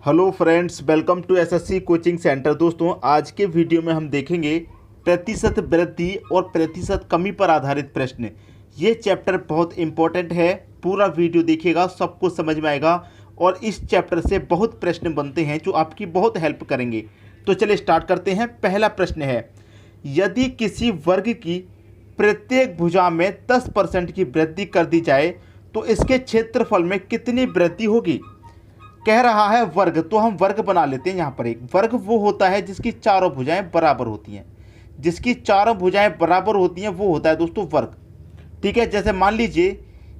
Hello friends, welcome to SSC coaching centre. दोस्तों, आज के वीडियो में हम देखेंगे प्रतिशत वृद्धि और प्रतिशत कमी पर आधारित प्रश्न। ये चैप्टर बहुत इंपॉर्टेंट है, पूरा वीडियो देखिएगा, सबको समझ में आएगा और इस चैप्टर से बहुत प्रश्न बनते हैं जो आपकी बहुत हेल्प करेंगे। तो चलिए स्टार्ट करते हैं। पहला प्रश्न है, यदि किसी वर्ग की प्रत्येक भुजा में 10% की वृद्धि कर दी जाए तो इसके क्षेत्रफल में कितनी वृद्धि होगी। कह रहा है वर्ग, तो हम वर्ग बना लेते हैं। यहाँ पर एक वर्ग वो होता है जिसकी चारों भुजाएं बराबर होती हैं। जिसकी चारों भुजाएं बराबर होती हैं वो होता है दोस्तों वर्ग। ठीक है, जैसे मान लीजिए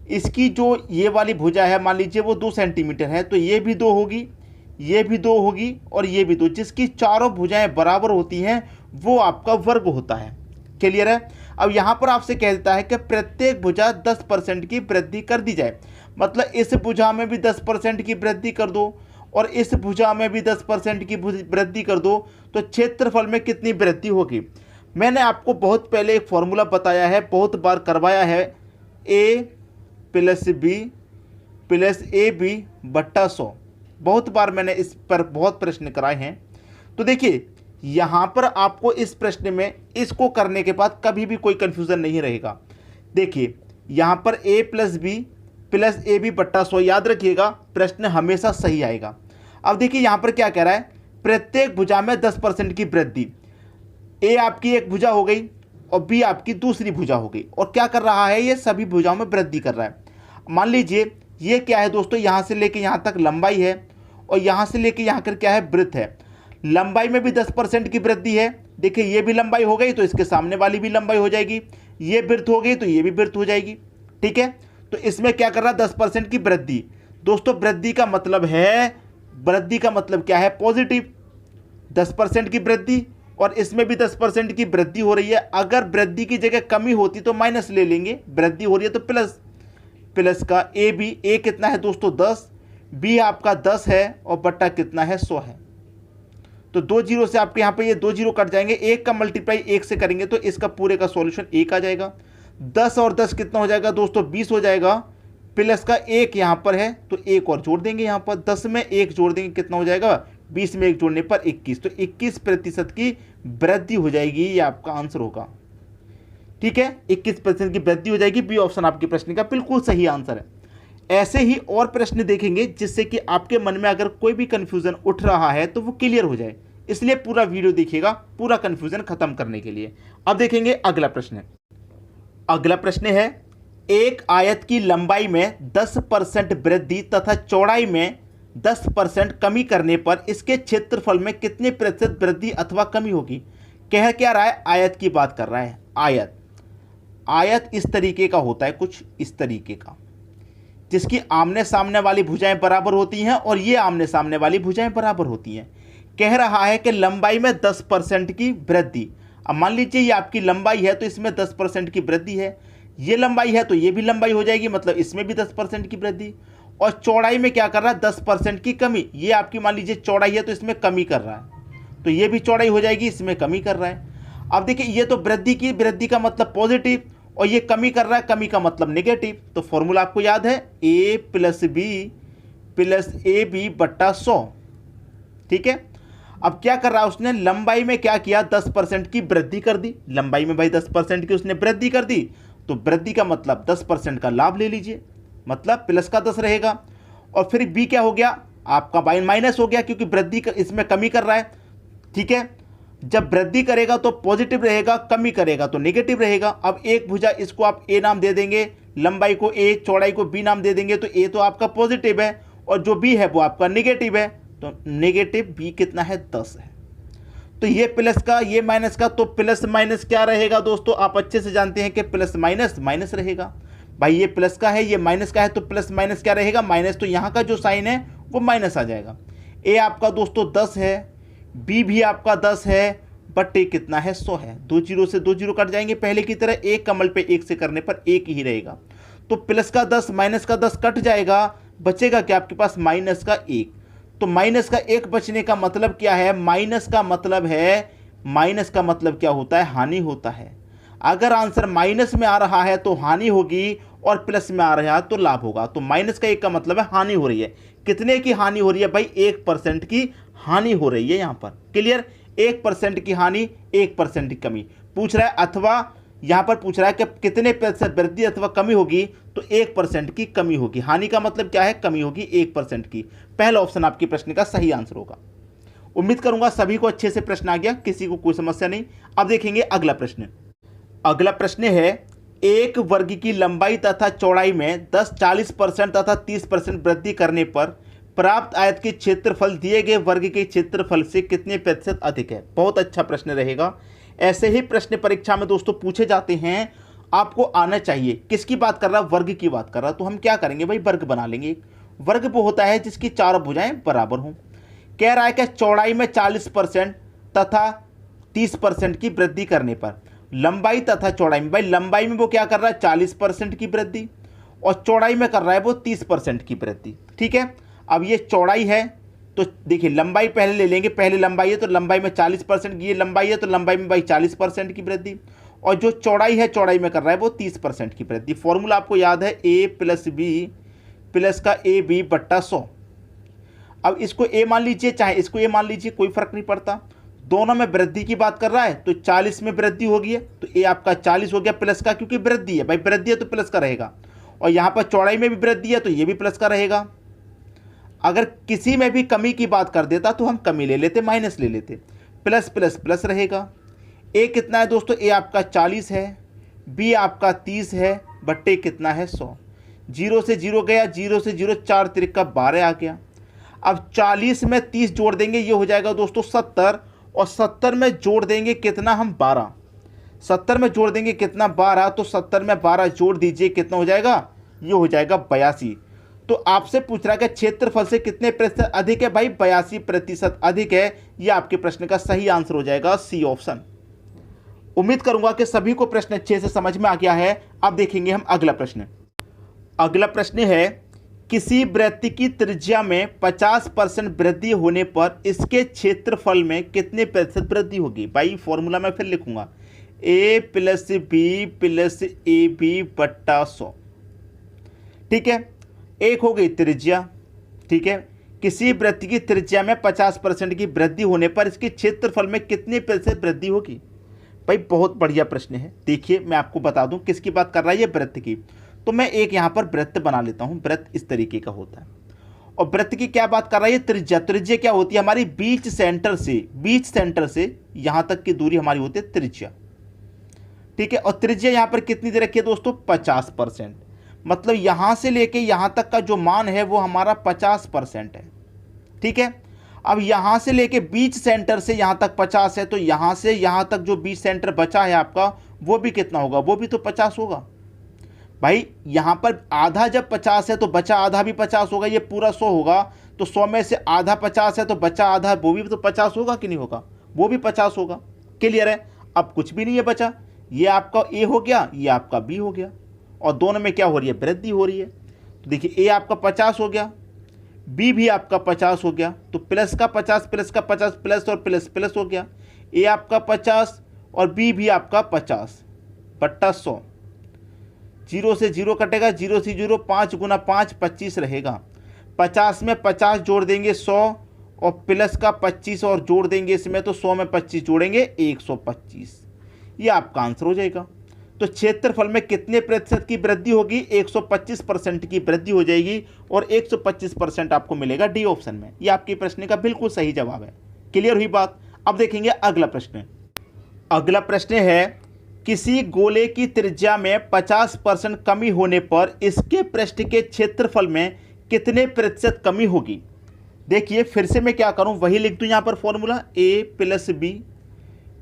इसकी जो ये वाली भुजा है, मान लीजिए वो 2 सेंटीमीटर है, तो ये भी 2 होगी, ये भी 2 होगी और ये भी 2। जिसकी चारों भुजाएं बराबर होती हैं वो आपका वर्ग होता है। क्लियर है। अब यहाँ पर आपसे कह देता है कि प्रत्येक भुजा 10% की वृद्धि कर दी जाए, मतलब इस भुजा में भी 10% की वृद्धि कर दो और इस भुजा में भी 10% की वृद्धि कर दो, तो क्षेत्रफल में कितनी वृद्धि होगी। मैंने आपको बहुत पहले एक फॉर्मूला बताया है, बहुत बार करवाया है, a + b + ab / 100। बहुत बार मैंने इस पर बहुत प्रश्न कराए हैं। तो देखिए यहाँ पर आपको इस प्रश्न में इसको करने के बाद कभी भी कोई कन्फ्यूज़न नहीं रहेगा। देखिए यहाँ पर a + b + ab / 100, याद रखिएगा प्रश्न हमेशा सही आएगा। अब देखिए यहाँ पर क्या कह रहा है, प्रत्येक भुजा में 10% की वृद्धि। a आपकी एक भुजा हो गई और b आपकी दूसरी भुजा हो गई, और क्या कर रहा है, ये सभी भुजाओं में वृद्धि कर रहा है। मान लीजिए ये क्या है दोस्तों, यहाँ से लेके यहाँ तक लंबाई है और यहाँ से लेके यहाँ कर क्या है, वृत्त है। लंबाई में भी 10% की वृद्धि है। देखिए ये भी लंबाई हो गई तो इसके सामने वाली भी लंबाई हो जाएगी, ये वृत्त हो गई तो ये भी वृत्त हो जाएगी। ठीक है, तो इसमें क्या कर रहा है, 10% की वृद्धि। दोस्तों वृद्धि का मतलब है, वृद्धि का मतलब क्या है, पॉजिटिव। 10% की वृद्धि और इसमें भी 10% की वृद्धि हो रही है। अगर वृद्धि की जगह कमी होती तो माइनस ले लेंगे, वृद्धि हो रही है तो प्लस। प्लस का ए भी, ए कितना है दोस्तों 10, बी आपका 10 है और बट्टा कितना है 100 है। तो 2 जीरो से आपके यहाँ पे ये 2 जीरो कट जाएंगे, 1 का मल्टीप्लाई 1 से करेंगे तो इसका पूरे का सॉल्यूशन 1 आ जाएगा। 10 और 10 कितना हो जाएगा दोस्तों, 20 हो जाएगा। प्लस का 1 यहाँ पर है तो 1 और जोड़ देंगे, यहाँ पर 10 में 1 जोड़ देंगे, कितना हो जाएगा, 20 में 1 जोड़ने पर 21। तो 21% की वृद्धि हो जाएगी, ये आपका आंसर होगा। ठीक है, 21% की वृद्धि हो जाएगी। बी ऑप्शन आपके प्रश्न का बिल्कुल सही आंसर है। ऐसे ही और प्रश्न देखेंगे जिससे कि आपके मन में अगर कोई भी कंफ्यूजन उठ रहा है तो वो क्लियर हो जाए, इसलिए पूरा वीडियो देखिएगा पूरा कंफ्यूजन खत्म करने के लिए। अब देखेंगे अगला प्रश्न। अगला प्रश्न है, एक आयत की लंबाई में 10% वृद्धि तथा चौड़ाई में 10% कमी करने पर इसके क्षेत्रफल में कितने प्रतिशत वृद्धि अथवा कमी होगी। कह क्या रहा है, आयत की बात कर रहा है। आयत इस तरीके का होता है, कुछ इस तरीके का, जिसकी आमने सामने वाली भुजाएं बराबर होती हैं और ये आमने सामने वाली भुजाएं बराबर होती हैं। कह रहा है कि लंबाई में 10% की वृद्धि। अब मान लीजिए ये आपकी लंबाई है तो इसमें 10% की वृद्धि है, ये लंबाई है तो ये भी लंबाई हो जाएगी, मतलब इसमें भी 10% की वृद्धि। और चौड़ाई में क्या कर रहा है, 10% की कमी। ये आपकी मान लीजिए चौड़ाई है तो इसमें कमी कर रहा है, तो ये भी चौड़ाई हो जाएगी, इसमें कमी कर रहा है। अब देखिए ये तो वृद्धि का मतलब पॉजिटिव और ये कमी कर रहा है, कमी का मतलब नेगेटिव। तो फॉर्मूला आपको याद है, a + b + ab / 100। ठीक है, अब क्या कर रहा है उसने, लंबाई में क्या किया, 10% की वृद्धि कर दी। लंबाई में भाई 10% की उसने वृद्धि कर दी, तो वृद्धि का मतलब 10% का लाभ ले लीजिए, मतलब प्लस का 10 रहेगा। और फिर b क्या हो गया, आपका माइनस हो गया, क्योंकि वृद्धि इसमें कमी कर रहा है। ठीक है, जब वृद्धि करेगा तो पॉजिटिव रहेगा, कमी करेगा तो नेगेटिव रहेगा। अब एक भुजा इसको आप a नाम दे देंगे, लंबाई को a, चौड़ाई को b नाम दे देंगे, तो a तो आपका पॉजिटिव है और जो b है वो आपका नेगेटिव है, तो नेगेटिव b कितना है, 10 है। तो ये प्लस का, ये माइनस का, तो प्लस माइनस क्या रहेगा दोस्तों, आप अच्छे से जानते हैं कि प्लस माइनस माइनस रहेगा। भाई ये प्लस का है, ये माइनस का है, तो प्लस माइनस क्या रहेगा, माइनस। तो यहाँ का जो साइन है वो माइनस आ जाएगा। a आपका दोस्तों 10 है, b भी आपका 10 है, बट a कितना है, 100 है। 2 जीरो से 2 जीरो कट जाएंगे पहले की तरह, 1 कमल पे 1 से करने पर 1 ही रहेगा। तो प्लस का 10 माइनस का 10 कट जाएगा, बचेगा क्या आपके पास, माइनस का 1। तो माइनस का 1 बचने का मतलब क्या है, माइनस का मतलब क्या होता है, हानि होता है। अगर आंसर माइनस में आ रहा है तो हानि होगी और प्लस में आ रहा है तो लाभ होगा। तो -1 का मतलब है हानि हो रही है। कितने की हानि हो रही है भाई? 1% की हानि हो रही है यहाँ पर। क्लियर? 1% की हानि, 1% की कमी पूछ रहा है, अथवा यहाँ पर पूछ रहा है कि कितने प्रतिशत वृद्धि अथवा कमी होगी, तो 1% की कमी होगी। हानि का मतलब क्या है? कमी होगी 1% की। पहला ऑप्शन आपके प्रश्न का सही आंसर होगा। उम्मीद करूंगा सभी को अच्छे से प्रश्न आ गया, किसी को कोई समस्या नहीं। अब देखेंगे अगला प्रश्न। अगला प्रश्न है, एक वर्ग की लंबाई तथा चौड़ाई में 10, 40% तथा 30% वृद्धि करने पर प्राप्त आयत के क्षेत्रफल दिए गए वर्ग के क्षेत्रफल से कितने प्रतिशत अधिक है? बहुत अच्छा प्रश्न रहेगा। ऐसे ही प्रश्न परीक्षा में दोस्तों पूछे जाते हैं, आपको आना चाहिए। किसकी बात कर रहा है? वर्ग की बात कर रहा है। तो हम क्या करेंगे भाई? वर्ग बना लेंगे। वर्ग वो होता है जिसकी चारों भुजाएं बराबर हों। कह रहा है कि चौड़ाई में 40% तथा 30% की वृद्धि करने पर लंबाई तथा चौड़ाई में, भाई लंबाई में वो क्या कर रहा है? 40% की वृद्धि, और चौड़ाई में कर रहा है वो 30% की वृद्धि। ठीक है, अब ये चौड़ाई है तो देखिए लंबाई पहले ले लेंगे। पहले लंबाई है तो लंबाई में 40% की, ये लंबाई है तो लंबाई में भाई 40% की वृद्धि, और जो चौड़ाई है चौड़ाई में कर रहा है वो 30% की वृद्धि। फॉर्मूला आपको याद है, a+b प्लस का ab बट्टा 100। अब इसको a मान लीजिए चाहे इसको a मान लीजिए, कोई फर्क नहीं पड़ता। दोनों में वृद्धि की बात कर रहा है तो 40 में वृद्धि होगी है तो a आपका 40 हो गया प्लस का, क्योंकि वृद्धि है भाई, वृद्धि है तो प्लस का रहेगा। और यहाँ पर चौड़ाई में भी वृद्धि है तो ये भी प्लस का रहेगा। अगर किसी में भी कमी की बात कर देता तो हम कमी ले लेते, माइनस ले लेते, प्लस प्लस प्लस रहेगा। a कितना है दोस्तों? a आपका 40 है, b आपका 30 है, बट्टे कितना है? 100। 0 से 0 गया, 0 से 0, 4 तिरिका 12 आ गया। अब 40 में 30 जोड़ देंगे, ये हो जाएगा दोस्तों 70, और 70 में जोड़ देंगे कितना हम? 12। 70 में जोड़ देंगे कितना? 12। तो 70 में 12 जोड़ दीजिए, कितना हो जाएगा? ये हो जाएगा 82। तो आपसे पूछ रहा है कि क्षेत्रफल से कितने प्रतिशत अधिक है? भाई 82% अधिक है। ये आपके प्रश्न का सही आंसर हो जाएगा, सी ऑप्शन। उम्मीद करूंगा कि सभी को प्रश्न अच्छे से समझ में आ गया है। अब देखेंगे हम अगला प्रश्न। अगला प्रश्न है, किसी वृत्त की त्रिज्या में 50% वृद्धि होने पर इसके क्षेत्रफल में कितने प्रतिशत वृद्धि होगी? भाई फॉर्मूला मैं फिर लिखूंगा, a+b प्लस ab बट्टा 100। ठीक है, एक हो गई त्रिज्या। ठीक है, किसी वृत्त की त्रिज्या में 50% की वृद्धि होने पर इसके क्षेत्रफल में कितने प्रतिशत वृद्धि होगी? भाई बहुत बढ़िया प्रश्न है। देखिए मैं आपको बता दूं किसकी बात कर रहा है, ये वृत्त की। तो मैं एक यहाँ पर वृत्त बना लेता हूँ। वृत्त इस तरीके का होता है, और वृत्त की क्या बात कर रहा है? ये त्रिज्या। त्रिज्या क्या होती है हमारी? बीच सेंटर से यहाँ तक की दूरी हमारी होती है त्रिज्या। ठीक है, और त्रिज्या यहाँ पर कितनी दे रखी है दोस्तों? 50%। मतलब यहाँ से लेके यहाँ तक का जो मान है वो हमारा 50% है। ठीक है, अब यहाँ से लेके बीच सेंटर से यहाँ तक 50 है, तो यहाँ से यहाँ तक जो बीच सेंटर बचा है आपका वो भी कितना होगा? वो भी तो 50 होगा। भाई यहाँ पर आधा जब 50 है तो बचा आधा भी 50 होगा, ये पूरा 100 होगा। तो 100 में से आधा 50 है तो बचा आधा वो भी तो 50 होगा कि नहीं होगा? वो भी 50 होगा। क्लियर है? अब कुछ भी नहीं है बचा, ये आपका a हो गया, ये आपका b हो गया, और दोनों में क्या हो रही है? वृद्धि हो रही है। तो देखिए a आपका 50 हो गया, b भी आपका 50 हो गया, तो प्लस का 50 प्लस का 50 प्लस और प्लस प्लस हो गया। a आपका 50 और b भी आपका 50 बट्टा 100। 0 से 0 कटेगा, 0 से 0, 5 गुना 5 25 रहेगा। 50 में 50 जोड़ देंगे 100, और प्लस का 25 और जोड़ देंगे इसमें, तो 100 में 25 जोड़ेंगे 125। ये आपका आंसर हो जाएगा। तो क्षेत्रफल में कितने प्रतिशत की वृद्धि होगी? 125% की वृद्धि हो जाएगी, और 125% आपको मिलेगा डी ऑप्शन में। ये आपके प्रश्न का बिल्कुल सही जवाब है। क्लियर हुई बात? अब देखेंगे अगला प्रश्न। अगला प्रश्न है, किसी गोले की त्रिज्या में 50% कमी होने पर इसके पृष्ठ के क्षेत्रफल में कितने प्रतिशत कमी होगी? देखिए फिर से मैं क्या करूं, वही लिख दूं यहां पर फॉर्मूला, a+b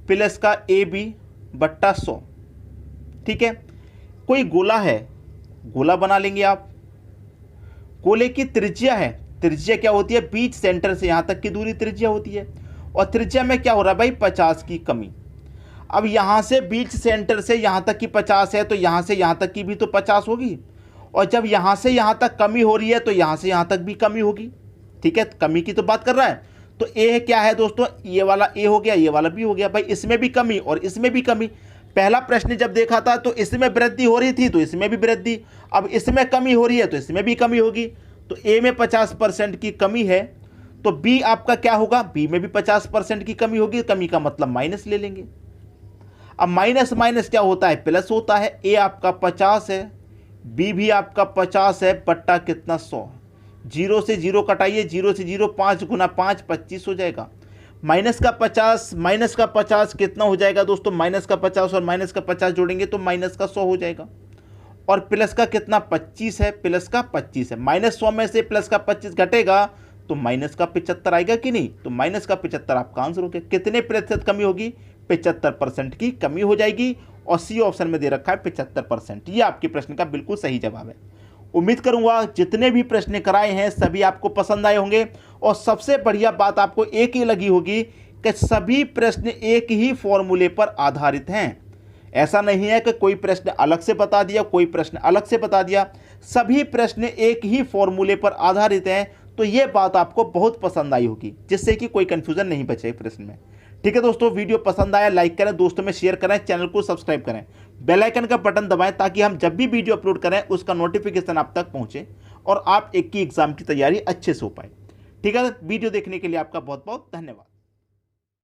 प्लस का ab बट्टा 100। ठीक है, कोई गोला है, गोला बना लेंगे आप। गोले की त्रिज्या है, त्रिज्या क्या होती है? बीच सेंटर से यहां तक की दूरी त्रिज्या होती है, और त्रिज्या में क्या हो रहा है भाई? 50 की कमी। अब यहां से बीच सेंटर से यहां तक की 50 है, तो यहां से यहां तक की भी तो 50 होगी, और जब यहां से यहां तक कमी हो रही है तो यहां से यहां तक भी कमी होगी। ठीक है, कमी की तो बात कर रहा है। तो ए क्या है दोस्तों? ये वाला ए हो गया, ये वाला बी हो गया। भाई इसमें भी कमी और इसमें भी कमी, पहला प्रश्न जब देखा था तो इसमें वृद्धि हो रही थी तो इसमें भी वृद्धि, अब इसमें कमी हो रही है तो इसमें भी कमी होगी। तो ए में 50% की कमी है तो बी आपका क्या होगा, बी में भी 50% की कमी होगी, कमी का मतलब माइनस ले लेंगे। अब माइनस माइनस क्या होता है, प्लस होता है। ए आपका 50 है, बी भी आपका 50 है, बट्टा कितना 100, जीरो से जीरो कटाइए, जीरो से जीरो 5 गुना 5 25 हो जाएगा। माइनस का 50 कितना हो जाएगा दोस्तों, माइनस का 50 और माइनस का 50 जोड़ेंगे तो माइनस का 100 हो जाएगा। और प्लस का कितना 25 है, प्लस का 25 है, -100 में से प्लस का 25 घटेगा तो माइनस का 75 आएगा कि नहीं, तो माइनस का 75 आपका आंसर हो गया। कितने प्रतिशत कमी होगी, 75% की कमी हो जाएगी। और सी ऑप्शन में दे रखा है 75%। ये आपके प्रश्न का बिल्कुल सही जवाब है। उम्मीद करूंगा जितने भी प्रश्न कराए हैं सभी आपको पसंद आए होंगे। और सबसे बढ़िया बात आपको एक ही लगी होगी कि सभी प्रश्न एक ही फॉर्मूले पर आधारित हैं। ऐसा नहीं है कि कोई प्रश्न अलग से बता दिया, कोई प्रश्न अलग से बता दिया, सभी प्रश्न एक ही फॉर्मूले पर आधारित हैं। तो ये बात आपको बहुत पसंद आई होगी, जिससे कि कोई कंफ्यूजन नहीं बचे प्रश्न में। ठीक है दोस्तों, वीडियो पसंद आया लाइक करें, दोस्तों में शेयर करें, चैनल को सब्सक्राइब करें, बेल आइकन का बटन दबाएं ताकि हम जब भी वीडियो अपलोड करें उसका नोटिफिकेशन आप तक पहुंचे और आप एक की एग्जाम की तैयारी अच्छे से हो पाए। ठीक है, वीडियो देखने के लिए आपका बहुत बहुत धन्यवाद।